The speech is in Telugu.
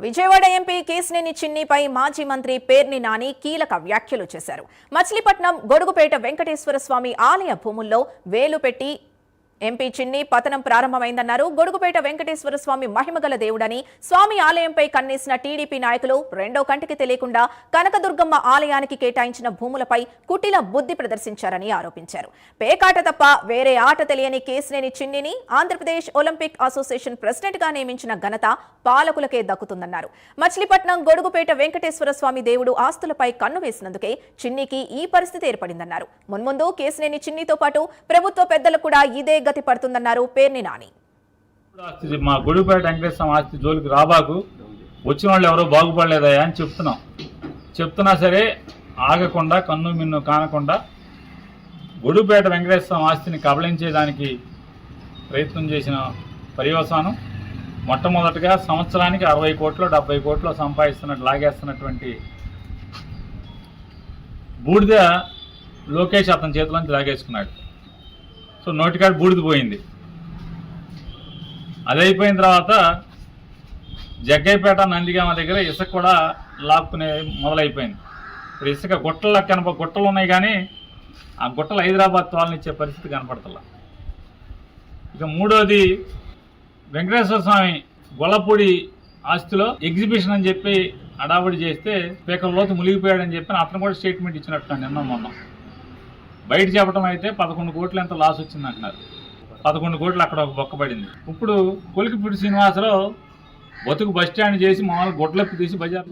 విజయవాడ ఎంపీ కేశినేని చిన్నిపై మాజీ మంత్రి పేర్ని నాని కీలక వ్యాఖ్యలు చేశారు. మచిలీపట్నం గొడుగుపేట వెంకటేశ్వర స్వామి ఆలయ భూముల్లో వేలు పెట్టి ఎంపీ చిన్ని పతనం ప్రారంభమైందన్నారు. గొడుగుపేట వెంకటేశ్వర స్వామి మహిమగల దేవుడని, స్వామి ఆలయంపై కన్నేసిన టీడీపీ నాయకులు రెండో కంటికి తెలియకుండా కనకదుర్గమ్మ ఆలయానికి కేటాయించిన భూములపై కుటిల బుద్ధి ప్రదర్శించారని ఆరోపించారు. పేకాట తప్ప వేరే ఆట తెలియని కేశినేని చిన్నిని ఆంధ్రప్రదేశ్ ఒలింపిక్ అసోసియేషన్ ప్రెసిడెంట్ గా నియమించిన ఘనత పాలకులకే దక్కుతుందన్నారు. మచిలీపట్నం గొడుగుపేట వెంకటేశ్వర స్వామి దేవుడు ఆస్తులపై కన్ను వేసినందుకే చిన్నికి ఈ పరిస్థితి ఏర్పడిందన్నారు. మున్ముందు కేశినేని చిన్నితో పాటు ప్రభుత్వ పెద్దలు కూడా ఇదే గతి పడుతుందన్నారు పేర్ని నాని. మా గొడుగుపేట వెంకటేశ్వర ఆస్తి జోలికి రాబాకు, వచ్చిన వాళ్ళు ఎవరో బాగుపడలేదయా అని చెప్తున్నా సరే ఆగకుండా, కన్ను మిన్ను కానకుండా గొడుగుపేట వెంకటేశ్వర ఆస్తిని కబళించేదానికి ప్రయత్నం చేసిన పర్యవసానం మొట్టమొదటిగా సంవత్సరానికి 60 కోట్లు 70 కోట్లు సంపాదిస్తున్నట్టు లాగేస్తున్నటువంటి బూడిద లోకేష్ అతని చేతిలోంచి లాగేసుకున్నాడు. సో నోటికాడ బూడిద పోయింది. అది అయిపోయిన తర్వాత జగ్గైపేట నందిగామ దగ్గర ఇసుక కూడా లాక్కునే మొదలైపోయింది. ఇప్పుడు ఇసుక గుట్టలు ఉన్నాయి, కానీ ఆ గుట్టలు హైదరాబాద్ తోలనిచ్చే పరిస్థితి కనపడతలా. ఇక మూడోది, వెంకటేశ్వర స్వామి గొల్లపూడి ఆస్తిలో ఎగ్జిబిషన్ అని చెప్పి అడావుడి చేస్తే స్పీకర్ లోతు మునిగిపోయాడని చెప్పి అతను కూడా స్టేట్మెంట్ ఇచ్చినట్టున్నాను నిన్న మొన్న. బయట చెప్పడం అయితే 11 కోట్లు ఎంత లాస్ వచ్చింది అంటున్నారు. 11 కోట్లు అక్కడ ఒక బొక్కబడింది. ఇప్పుడు కొలికిపూడి శ్రీనివాసరావు బతుకు బస్ స్టాండ్ చేసి మామూలు గొడ్లప్పి తీసి బజార్